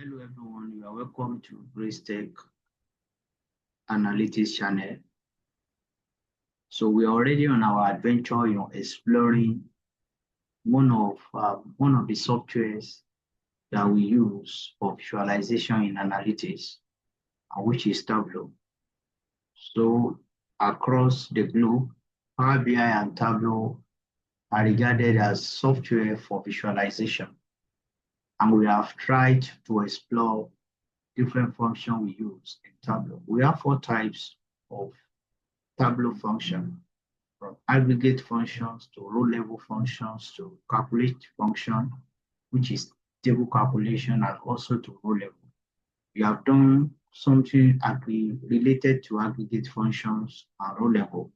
Hello everyone, you are welcome to Grace Tech Analytics channel. So we are already on our adventure, exploring one of the softwares that we use for visualization in analytics, which is Tableau. So across the globe, Power BI and Tableau are regarded as software for visualization, and we have tried to explore different functions we use in Tableau. We have 4 types of Tableau function, from aggregate functions to row level functions to calculate function, which is table calculation, and also to row level. We have done something related to aggregate functions and row level.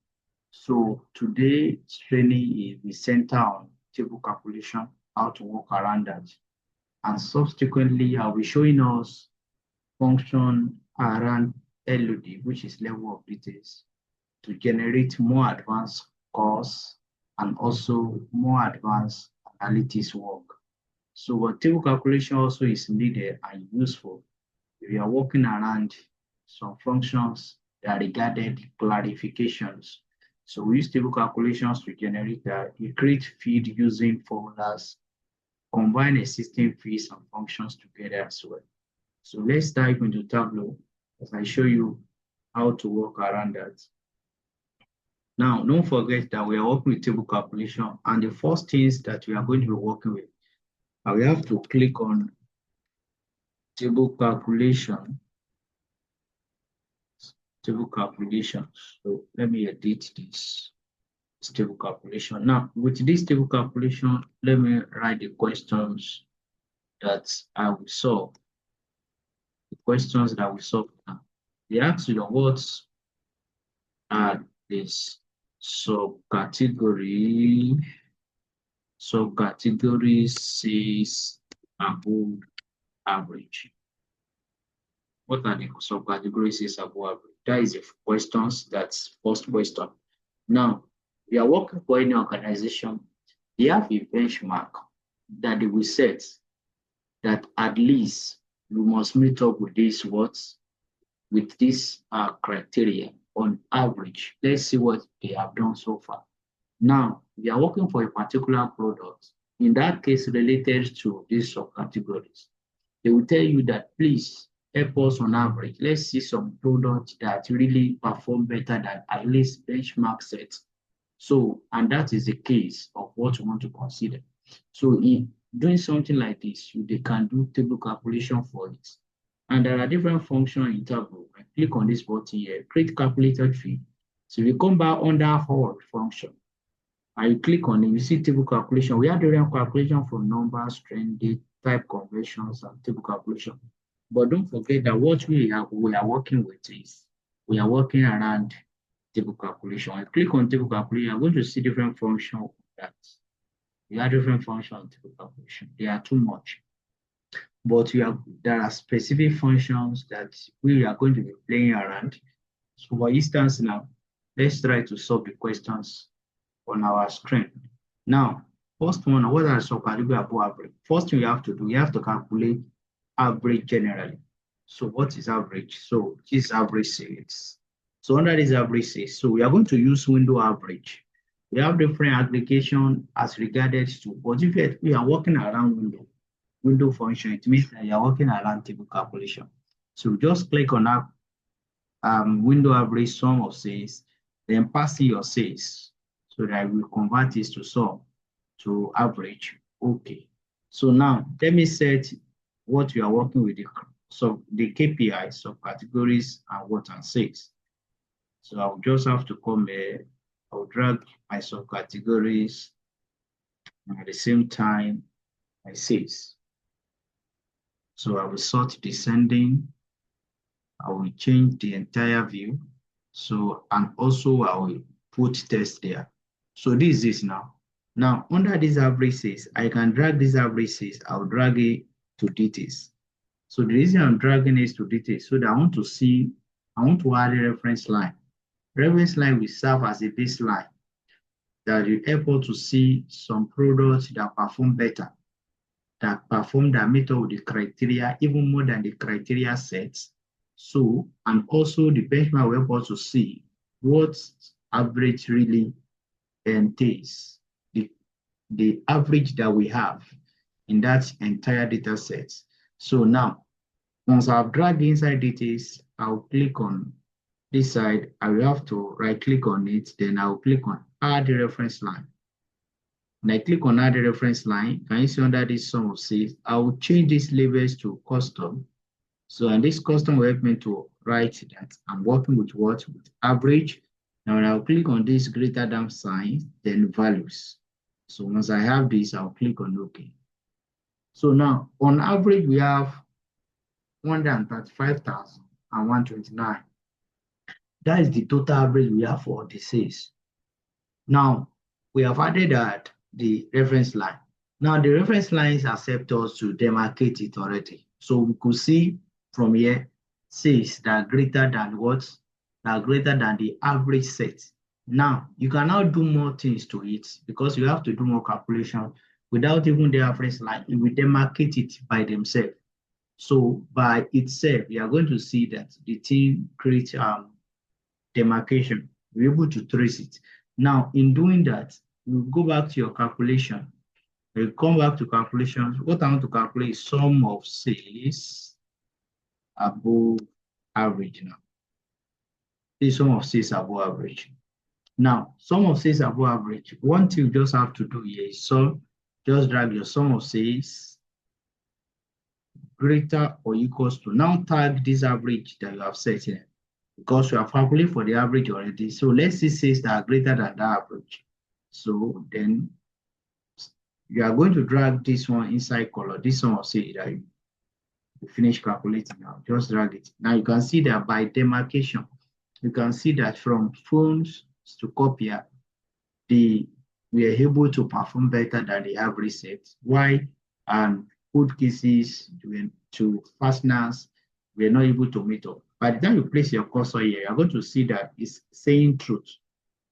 So today's training is center on table calculation, how to work around that. And subsequently, I'll be showing us function around LOD, which is level of details, to generate more advanced course and also more advanced analytics work. So table calculation also is needed and useful if you are working around some functions that regarded clarifications. So we use table calculations to generate that. You create field using formulas, combine existing fields and functions together as well. So let's dive into Tableau as I show you how to work around that. Now, don't forget that we are working with table calculation, and the first things that we are going to be working with, we have to click on table calculation. Table calculation. So let me edit this. It's table calculation. Now, with this table calculation, let me write the questions that I will solve. The questions that we solve now. They ask you what are these subcategory 6 above average. What are the subcategories 6 above average? That is the questions. That's first question. Now, we are working for any organization. They have a benchmark that they will set that at least you must meet up with this criteria on average. Let's see what they have done so far. Now, we are working for a particular product, in that case related to these subcategories. They will tell you that please help us on average. Let's see some products that really perform better than at least benchmark sets. So, and that is the case of what you want to consider. So in doing something like this, they can do table calculation for it. And there are different functions in Tableau. I click on this button here, create calculated field. So if you come back under all function, and you click on it, you see table calculation. We have different calculation for numbers, trend, date, type conversions, and table calculation. But don't forget that what we are working with is we are working around table calculation. I click on table calculation, I'm going to see different functions that we have different functions on table calculation. They are too much. But there are specific functions that we are going to be playing around. So for instance now, let's try to solve the questions on our screen. Now, first one, what are subcategory above average? First thing you have to do, you have to calculate average generally. So what is average? So this is average sales. So under this average sales, so we are going to use window average. We have different application as regarded to, but if we are working around window function, it means that you are working around table calculation. So just click on that window average sum of sales, then pass in your sales so that we convert this to sum to average. Okay. So now let me set what we are working with, so the KPI, subcategories, and what and sales. So I'll just have to come here. I'll drag my subcategories, and at the same time, my sales. So I will sort descending. I will change the entire view. So, and also I will put text there. So this is now. Now, under this average sales, I can drag this average sales. I'll drag it to details. So the reason I'm dragging it to details, so that I want to add a reference line. Reference line will serve as a baseline that will help us to see some products that perform better that perform that method with the criteria even more than the criteria sets. So, and also the benchmark will help us to see what average really entails, the average that we have in that entire data set. So now, once I've dragged inside details, I'll click on this side. I will have to right click on it, then I'll click on add reference line. When I click on add reference line, can you see under this sum of sales, I will change these labels to custom. So, and this custom will help me to write that I'm working with what? With average. Now, when I'll click on this greater than sign, then values. So once I have this, I'll click on OK. So now, on average, we have 135,129. That is the total average we have for the sales. Now, we have added that the reference line. Now, the reference lines accept us to demarcate it already. So we could see from here, sales that are greater than what? That are greater than the average set. Now, you can now do more things to it because you have to do more calculation without even the reference line. It will demarcate it by themselves. So by itself, you are going to see that the thing creates demarcation. We're able to trace it. Now, in doing that, we go back to your calculation. We come back to calculations. What I want to calculate is sum of sales above average now. This is sum of sales above average. Now, sum of sales above average. One thing you just have to do here is just drag your sum of sales greater or equals to. Now tag this average that you have set here because you have calculated for the average already. So let's see sales that are greater than the average. So then you are going to drag this one inside color, this one will say that you finish calculating now. Just drag it. Now you can see that by demarcation, you can see that from phones to copier, we are able to perform better than the average set. Why? Code cases to fasteners, we are not able to meet up. By the time you place your cursor here, you're going to see that it's saying truth.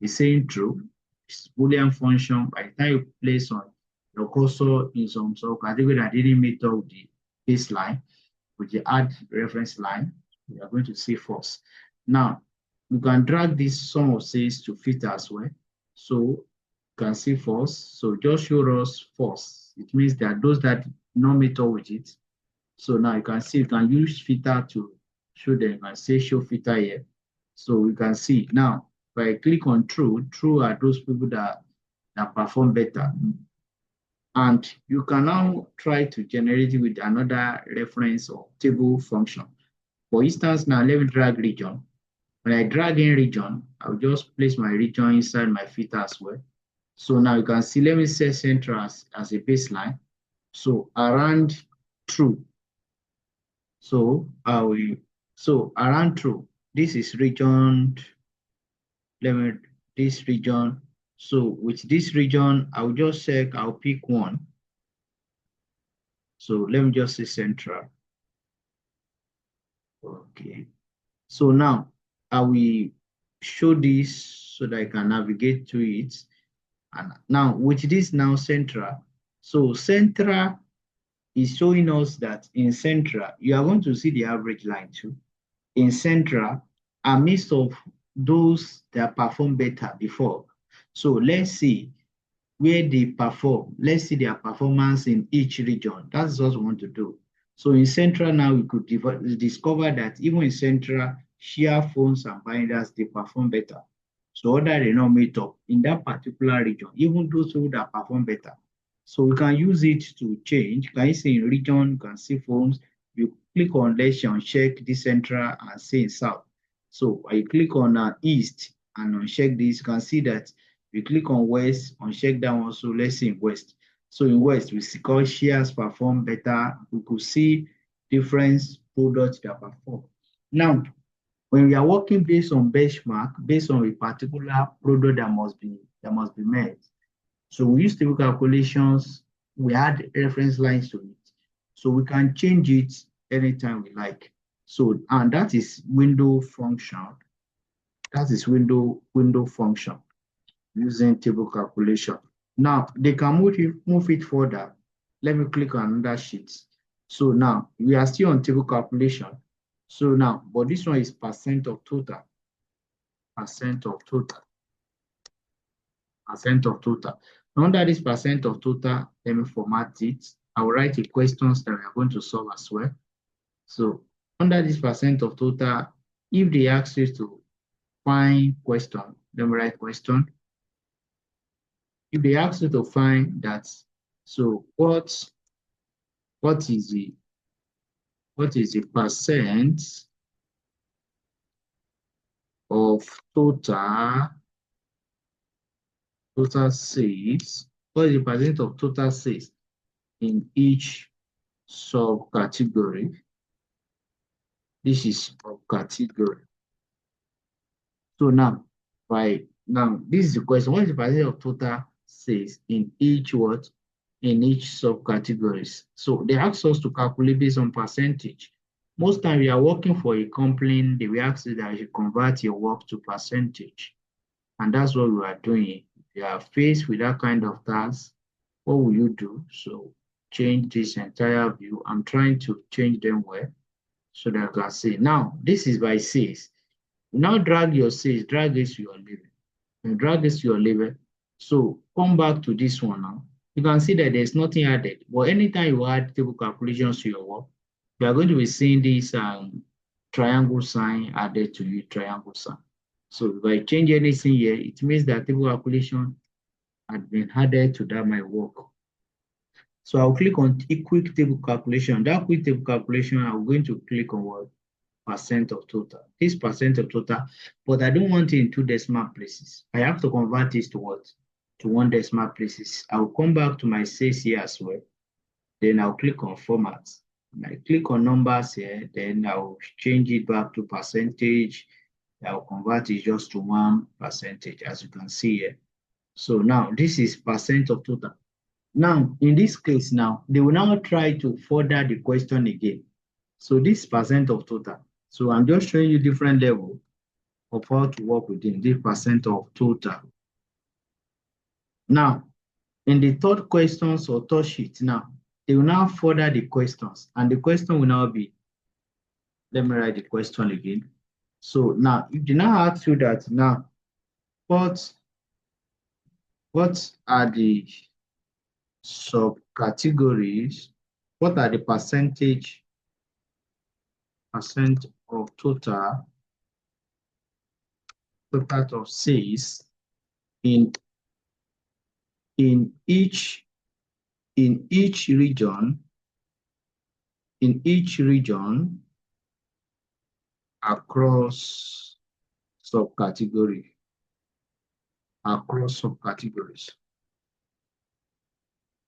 It's saying true. It's Boolean function. By the time you place on your cursor in some sort of category that didn't meet up with the baseline, with the add reference line, we are going to see false. Now, you can drag this sum of sales to fit as well. So you can see false. So just show us false. It means that those that not meet up with it. So now you can see you can use filter to show them. You can say show filter here. So we can see now if I click on true, true are those people that perform better. And you can now try to generate it with another reference or table function. For instance, now let me drag region. When I drag in region, I'll just place my region inside my filter as well. So now you can see, let me set central as a baseline. So around true. So around true, this is region, this region. So with this region, I'll just check, I'll pick one. So let me just say central. Okay. So now I will show this so that I can navigate to it. And now with this now central. So central is showing us that in central, you are going to see the average line too. In central, a mix of those that perform better before. So let's see where they perform. Let's see their performance in each region. That's what we want to do. So in central now, we could discover that even in central, shear phones and binders, they perform better. So other they not meet up in that particular region, even those who that perform better. So we can use it to change. Can you see in region, you can see phones. You click on let's uncheck this central and say in south. So I click on east and uncheck this, you can see that we click on west, uncheck that one. So let's say in west. So in west, we see called shares perform better. We could see different products that perform. Now, when we are working based on benchmark, based on a particular product that must be met. So we use table calculations, we add reference lines to it. So we can change it anytime we like. So, and that is window function. That is window function using table calculation. Now they can move it further. let me click on another sheet. So now we are still on table calculation. So now, but this one is percent of total, percent of total, percent of total. Under this percent of total, let me format it. I will write the questions that we are going to solve as well. So under this percent of total, if they ask you to find question, let me write question. If they ask you to find that, so what is the percent of total sales? What is the percent of total sales in each subcategory? This is subcategory. So now, this is the question. What is the percentage of total sales in each what? In each subcategories. So they ask us to calculate based on percentage. Most time you are working for a company, they will ask you that you convert your work to percentage. And that's what we are doing. If you are faced with that kind of task, what will you do? So change this entire view. I'm trying to change them well so that I can see. Now, this is by sales. Now drag your sales, drag this to your level, and drag this to your level. So come back to this one now. You can see that there's nothing added. But anytime you add table calculations to your work, you are going to be seeing this triangle sign added to you, triangle sign. So if I change anything here, it means that table calculation had been added to that my work. So I'll click on quick table calculation. That quick table calculation, I'm going to click on what? Percent of total. This percent of total, but I don't want it in two decimal places. I have to convert this to what? To one decimal places. I'll come back to my sales here as well. Then I'll click on format. And I click on numbers here, then I'll change it back to percentage. I'll convert it just to 1%, as you can see here. So now this is percent of total. Now, in this case now, they will now try to further the question again. So this percent of total. So I'm just showing you different level of how to work within this percent of total. Now, in the third questions or third sheet now, they will now further the questions, and the question will now be, let me write the question again. So now, if they now ask you that now, what are the subcategories? What are the percent of total of sales in each region across subcategories.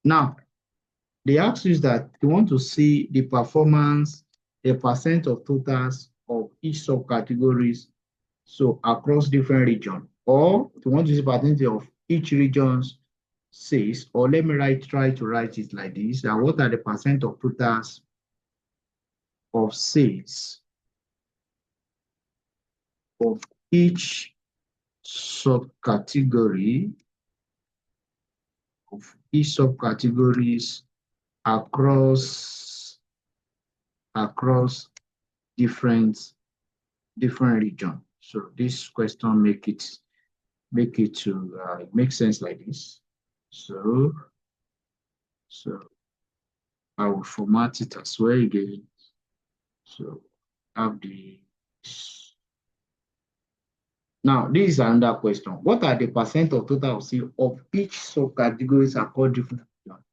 Now, they ask you that you want to see the performance, the percent of totals of each subcategories, so across different regions, or you want to see percentage of each region's sales, or let me try to write it like this, that what are the percent of totals of sales of each subcategory across different regions. So this question make it to make sense like this. So I will format it as well again. So have the now this is another question. What are the percent of total sales of each subcategories across different regions?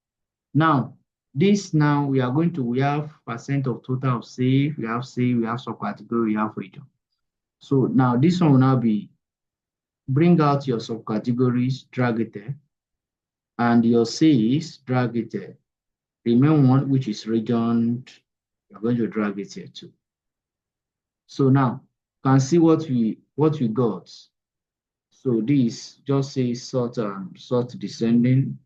Now this now we have percent of total of sales, we have subcategory, we have region. So now this one will now be bring out your subcategories, drag it there, and your sales, drag it there. The main one, which is region, you're going to drag it here too. So now you can see what we got. So this just says sort descending.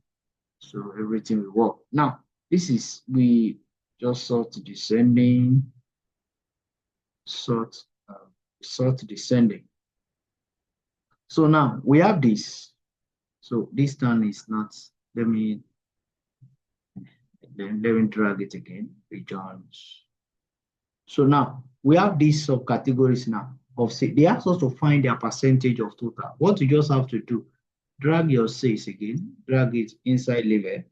So everything will work. Now this is we just sort descending, sort descending. So now we have this. So this one is not, let me Then let me drag it again, regions. So now we have these subcategories now of say they ask us to find their percentage of total. What you just have to do, drag your sales again, drag it inside level.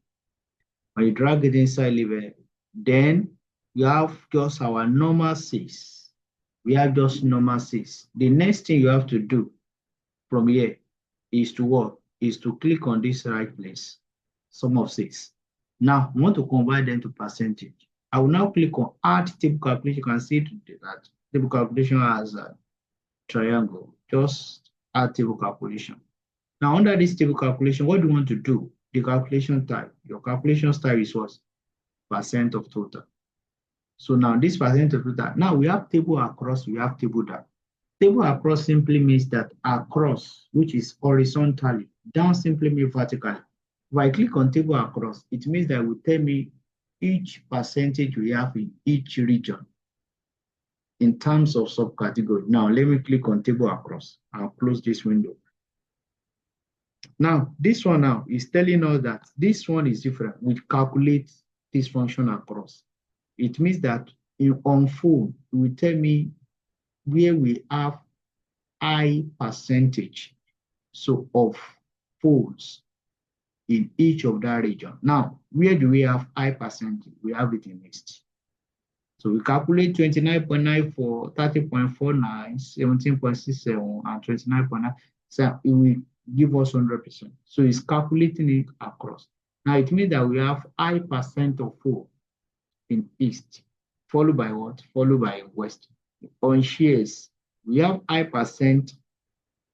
When you drag it inside level, then you have just our normal sales. We have just normal sales. The next thing you have to do from here is to what? Is to click on this right place, sum of sales. Now, we want to convert them to percentage. I will now click on add table calculation. You can see that table calculation has a triangle. Just add table calculation. Now, under this table calculation, what do you want to do? The calculation type. Your calculation type is what? Percent of total. So now this percent of total. Now we have table across, we have table down. Table across simply means that across, which is horizontally, down simply means vertically. If I click on table across, it means that it will tell me each percentage we have in each region in terms of subcategory. Now let me click on table across. I'll close this window. Now this one now is telling us that this one is different. We calculate this function across. It means that on phone, it will tell me where we have high percentage so of phones in each of that region. Now, where do we have high percentage? We have it in East. So we calculate 29.9 for 30.49, 17.67, and 29.9. So it will give us 100%. So it's calculating it across. Now it means that we have high percent of phone in East, followed by what? Followed by West. On shares, we have high percent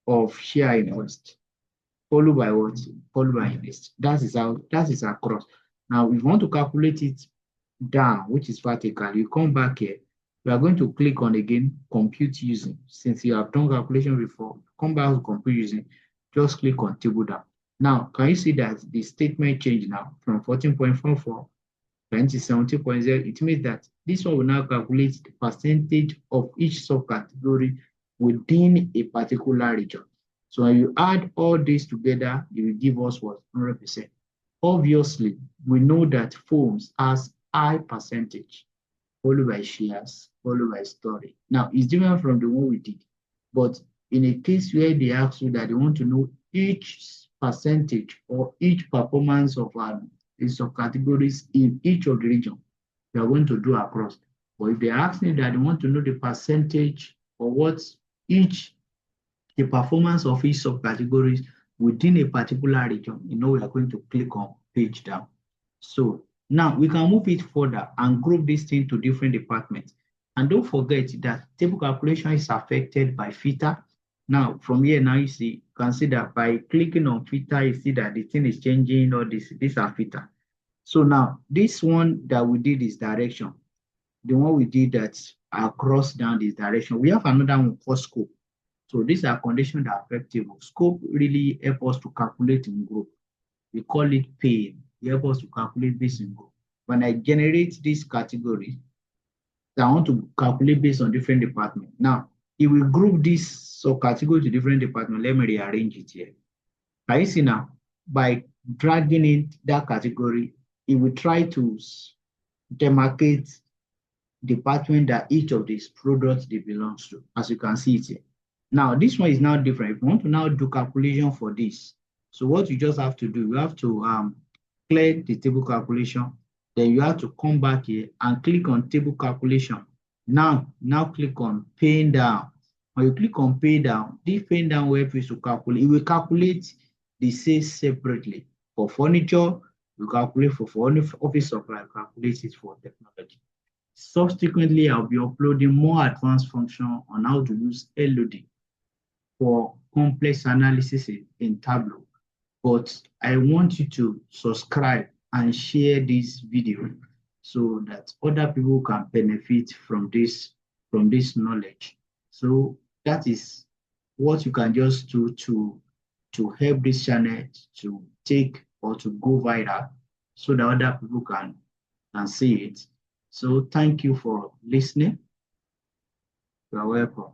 of share in West, followed by what? Followed by East. That is across. Now, if you want to calculate it down, which is vertical, you come back here. We are going to click on again, compute using. Since you have done calculation before, come back to compute using, just click on table down. Now, can you see that the statement changed now from 14.44 to 70.0? It means that this one will now calculate the percentage of each subcategory within a particular region. So when you add all this together, it will give us what? 100%. Obviously, we know that phones has high percentage, followed by shares, followed by story. Now, it's different from the one we did. But in a case where they ask you that they want to know each percentage or each performance of subcategories in each of the region, we are going to do across. But if they ask me that they want to know the percentage or what's the performance of each subcategories within a particular region, we are going to click on page down. So now we can move it further and group this thing to different departments. And don't forget that table calculation is affected by filter. Now from here, now you can see that by clicking on filter, you see that the thing is changing, or these are filter. So now this one that we did is direction. The one we did that's across down this direction. We have another one for scope. So these are conditions that are affect table. Scope really help us to calculate in group. We call it pay. It help us to calculate this in group. When I generate this category, I want to calculate based on different departments. Now, it will group this subcategory to different departments. Let me rearrange it here. Can you see now? By dragging in that category, it will try to demarcate department that each of these products they belongs to, as you can see it here. Now, this one is now different. If you want to now do calculation for this, so what you just have to do, you have to clear the table calculation. Then you have to come back here and click on table calculation. Now click on paying down. When you click on pay down, this paying down will help you to calculate. It will calculate the sales separately. For furniture, you calculate for office supply, calculate it for technology. Subsequently, I'll be uploading more advanced function on how to use LOD for complex analysis in Tableau. But I want you to subscribe and share this video so that other people can benefit from this knowledge. So that is what you can just do to help this channel to take or to go viral so that other people can see it. So thank you for listening. You are welcome.